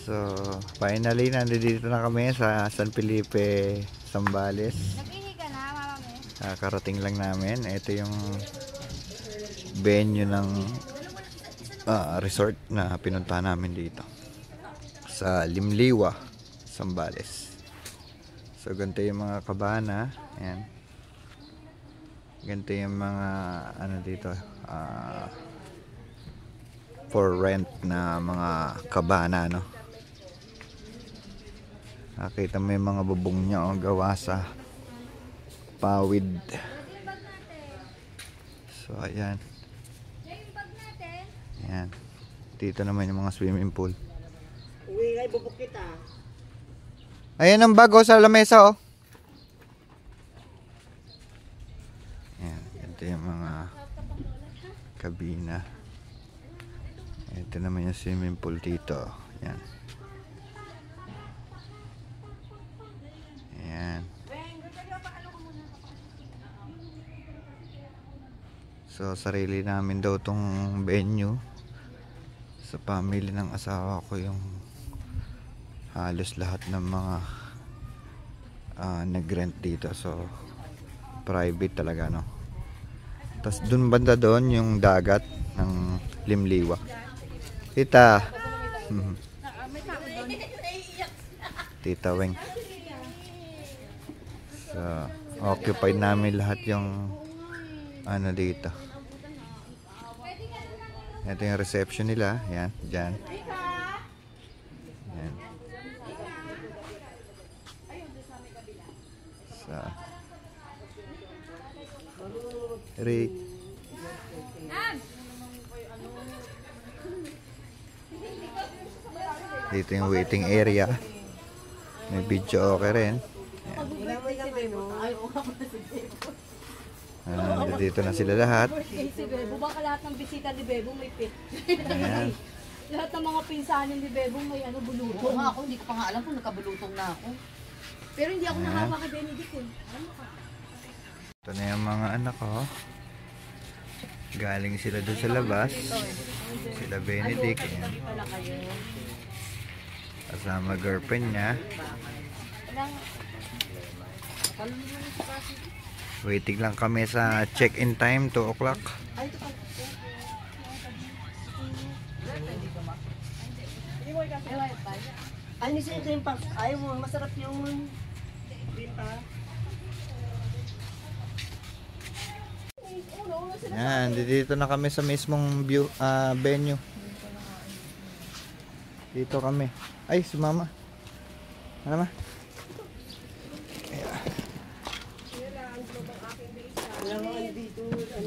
So, finally, nandito na kami sa San Felipe, Zambales. Nag-ihi ka na, Mama Mes? Karating lang namin. Ito yung venue ng resort na pinuntahan namin dito. Sa Limliwa, Zambales. So, ganito yung mga kabana. Ayan. Ganito yung mga, ano dito, for rent na mga kabana, no? Nakita mo yung mga bubong niya gawa sa pawid. So ayan. Ayan. Dito naman yung mga swimming pool. Uwi ay bubuk kita. Ayan ang bago sa lamesa, oh. Ayan. Ito yung mga kabina. Ito naman yung swimming pool dito. Ayan. Ayan. So, sarili namin daw tong venue. Sa family ng asawa ko yung halos lahat ng mga nag-rent dito. So, private talaga, no? Tapos, dun banda doon yung dagat ng Limliwa. Tita. Tita Weng. So, occupied namin lahat yung ano dito. Ito yung reception nila. Yan, dyan. Yan. So, Rick. Dito yung waiting area. May video okay rin. Dito na sila lahat. Si Bebo, baka lahat ng bisita ni Bebo may pit. Ayan. Lahat ng mga pinsanin ni Bebo may bulutong. Oo nga ako, hindi ko pa nga alam kung nakabulutong na ako. Pero hindi ako nahawa kay Benedict eh. Ito na yung mga anak ko. Galing sila doon sa labas. Sila Benedict. Ayan. Kasama girlfriend niya. Waiting lang kami sa check-in time, 2 o'clock. Ay, hindi siya yung pa. Ayaw mo, masarap yung pinta. Yan, dito na kami sa mismong view, venue. Dito kami. Ay, si mama. Ano ma? Ayan.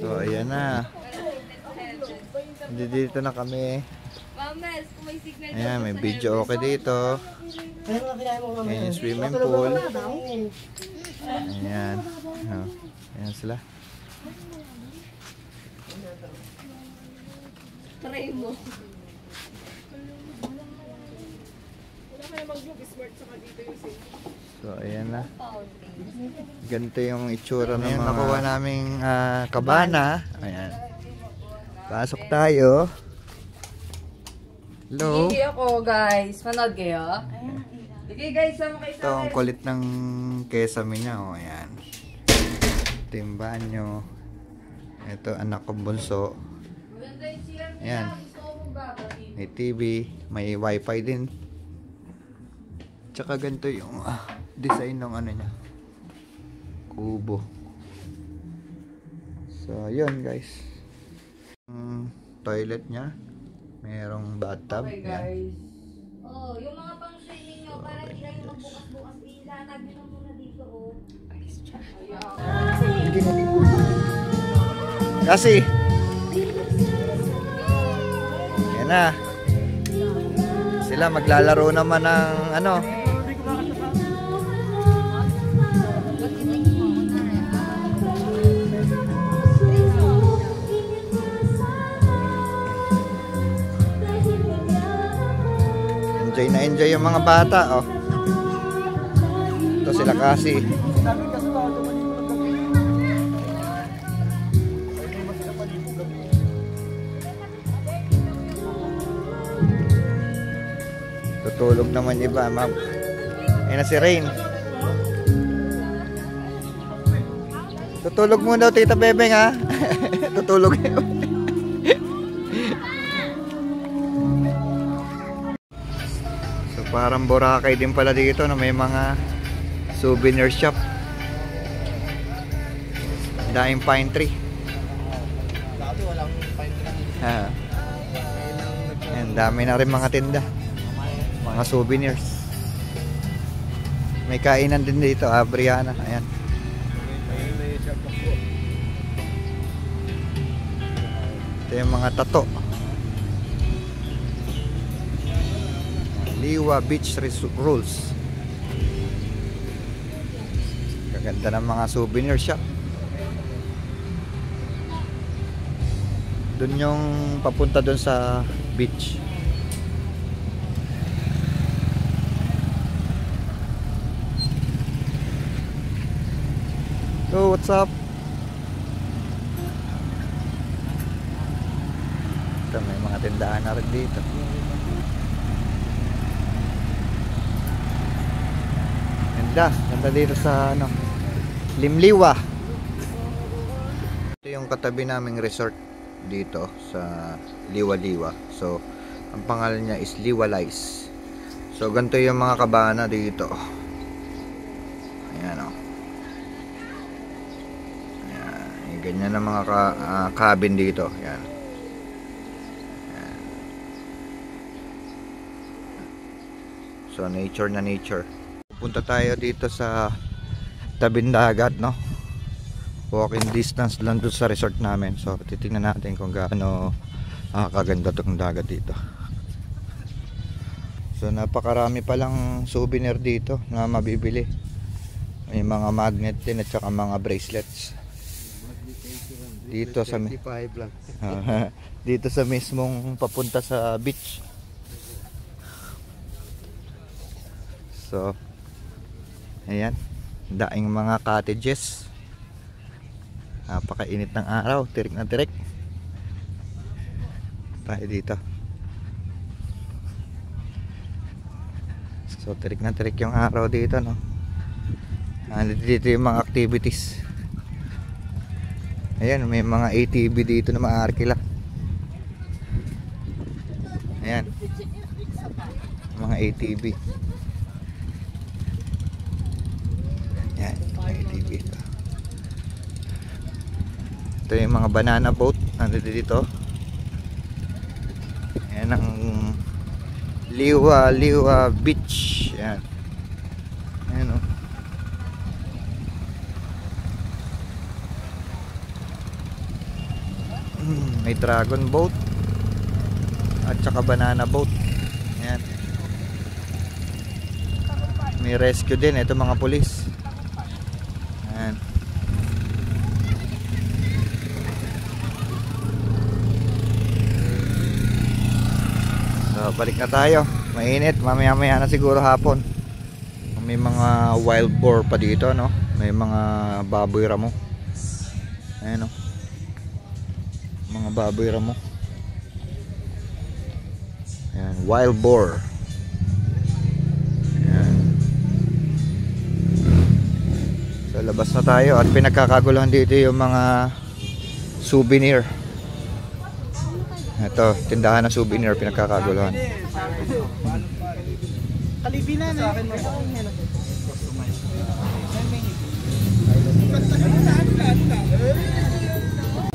So, ayan na. Dito na kami. Mames, kung may signal ka. Ayan, may video okay dito. Ayan yung swimming pool. Ayan. Oh, ayan sila. Try mo. So, ayan na. Ganito yung itsura ng mga nakuha naming kabana. Ayan. Pasok tayo. Hello. Hindi ako guys. Manood kayo. Sige guys, sama kayo Ito ang kulit ng kesame niya. Oh, ayan. Ito yung banyo. Ito anak ko bunso. Ayan. May TV. May wifi din. Tsaka ganito yung design ng ano niya. Kubo. So, yun guys. Toilet niya. Merong bathtub. Okay Yan. guys. Oh, yung mga pang swimming nyo, para hindi kayo magbukas-bukas, ilatag nyo na muna dito, oh. Kasi. Yan na. Sila maglalaro naman ng ano. Enjoy na enjoy yung mga bata, oh. Ito sila kasi. Ito Tutulog naman iba, ma'am. Ayun na si Rain. Tutulog muna daw, Tita Bebeng, ha? Tutulog yun. So, parang Boracay din pala dito na may mga souvenir shop. Daing pine tree. Dati walang pine tree. Ha. Ayan, dami na rin mga tinda. Mga souvenirs. May kainan din dito, Brianna. Ayan. May shop po. Ito yung mga tato. Liwa Beach Rules. Kaganda ng mga souvenir shop. Doon yung papunta doon sa beach. So, what's up? Ito, may mga tindahan na rin dito. Ganda dito sa ano, Limliwa. Ito yung katabi naming resort dito sa Liwa-Liwa. So, ang pangalan niya is Liwalize. So, ganito yung mga kabana dito. Ayan o. Ayan. Ganyan ang mga cabin dito. Ayan. Ayan. So, nature na nature. Pupunta tayo dito sa tabing dagat, no? Walking distance lang doon sa resort namin. So titingnan natin kung gaano kaganda itong dagat dito. So napakarami palang souvenir dito na mabibili. May mga magnet din at saka mga bracelets. Dito sa lang. dito sa mismong papunta sa beach. So ayan, daing mga cottages. Napakainit ng araw, tirik na tirik. Tayo dito. So tirik na tirik yung araw dito, no. Dito yung mga activities. Ayan, may mga ATV dito na maarkila. Ayan, mga ATV. Ayan, mga ATV ito. Ito yung mga banana boat nandito dito. Ayan ang Liwa Beach. Ayan. Ayan o. May dragon boat at saka banana boat. Ayan. May rescue din. Ito mga pulis. Ayan. So, balik na tayo. Mainit, mamaya-maya na siguro hapon. May mga wild boar pa dito, no? May mga baboy ramo. Ayan, no? Mga baboy ramo. Ayan, wild boar. Ayan. So, labas na tayo at pinagkakaguluhan dito yung mga souvenir. Ito, tindahan ng souvenir, pinagkakaguluhan. Kalibinan na.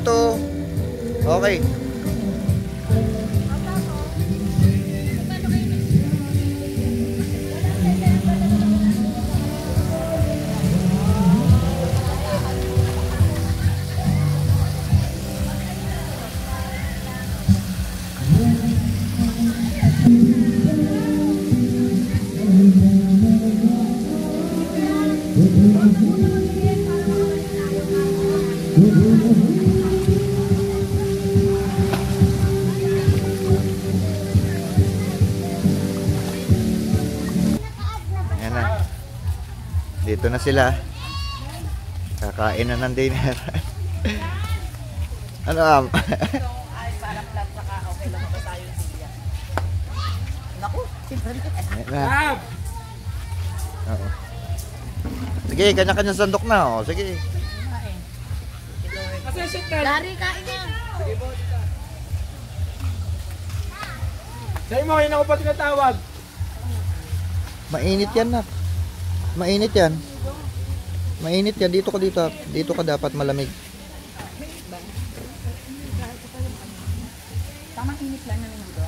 Ito, okay. Ayan na. Dito na sila. Kakain na ng dinner. Ano am? Ay, parang lang saka okay lang ba tayo siya. Naku, Ayan na. Oo. Sige, kanya-kanya sandok na. Oh. Sige. Dari, kain na. Sa'yo mo, yun ako pa tinatawag. Mainit yan, nak. Mainit yan. Mainit yan. Dito ka dito. Dito ka dapat malamig. Tamang init lang namin dito.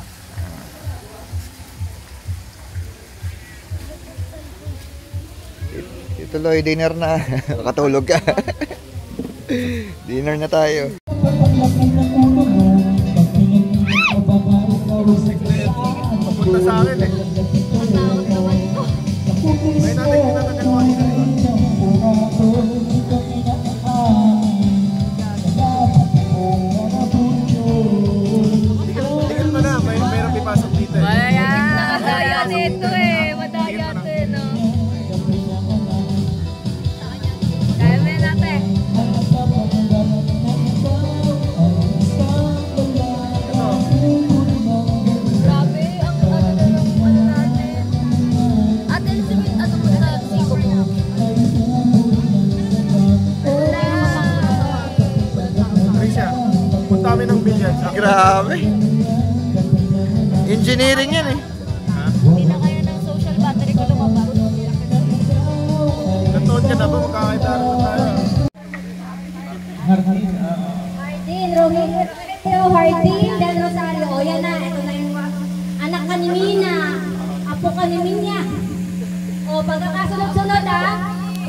Ituloy, dinner na. Katulog ka. Dinner na tayo. Punta sa akin eh. May natin kinatagal mo kanina eh. Tingnan mo na, mayroong ipasok dito eh. Madaya nito eh. Madaya to eh, no? Kaya na natin. Grabe, ang ano na lang ano natin. Ate Elizabeth, ano mo sa siko mo? Tricia, punta kami ng billiards. Grabe. Engineering yan eh. Hindi na kaya ng social battery ko lumabas. Natoon ka na ba? Magkakaitaro na tayo. Martin, Romeo, Martin, Del Rosario. O yan na, ito na yung anak ka ni Mina. Apo ka ni Minya. O pagkakasunod-sunod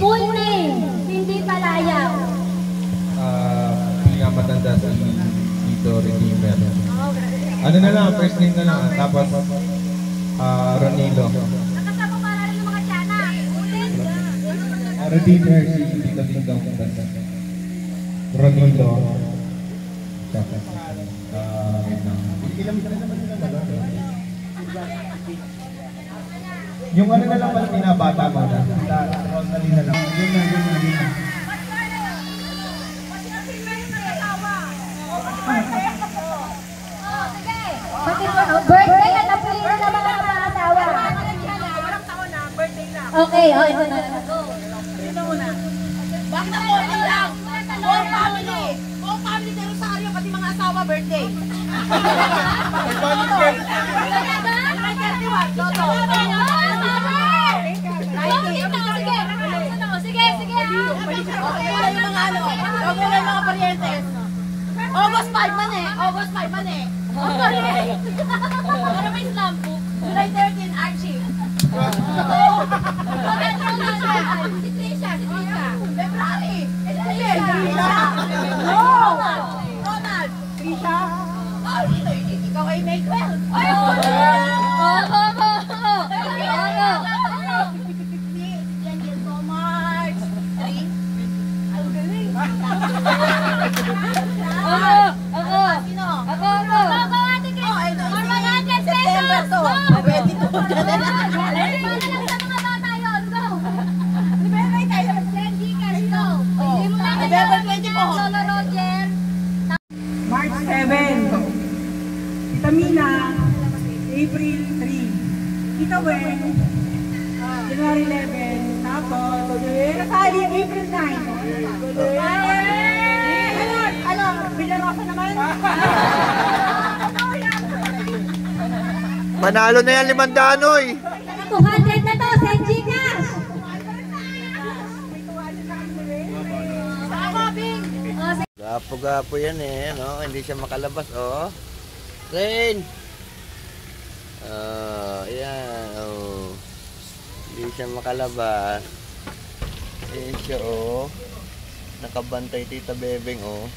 full name, hindi palayaw. Pinakamatanda si Tito Redeemer. Ano na lang, first name na lang. Tapos, Ronilo. Nakasama para rin yung mga tiyana. Ulit. Redeemer si Tito Dingdong. Ronilo. Tapos, yung ano na lang pala pinabata mo na. Rosalie na lang. Yun na. Birthday at apelido ng mga asawa. Okay, oh, ito na. Bakit ako hindi lang? Buong family. Buong family ni Rosario, pati mga asawa, birthday. Toto. Sige. Okay lang yung mga ano. Okay lang yung mga parientes. August 5 man eh. Para may slam book. July 13, Archie. Si Trisha. February. Ronald. Trisha. Ikaw ay May 12. Ay, Thank you so much. Ang galing. Sino? September to. Pwede to. November 24. March 7, Tita Mina, April 3, Tita Wen, January 11, tapos, Rosalie, April 9. Ano, Villarosa naman? Panalo na yan, 500 oy. 200 na to, Sen Gcash. Gapo-gapo yan eh, no? Hindi siya makalabas, oh. Rain! Ayan, oh. Hindi siya makalabas. Ayan siya, oh. Nakabantay Tita Bebeng, oh.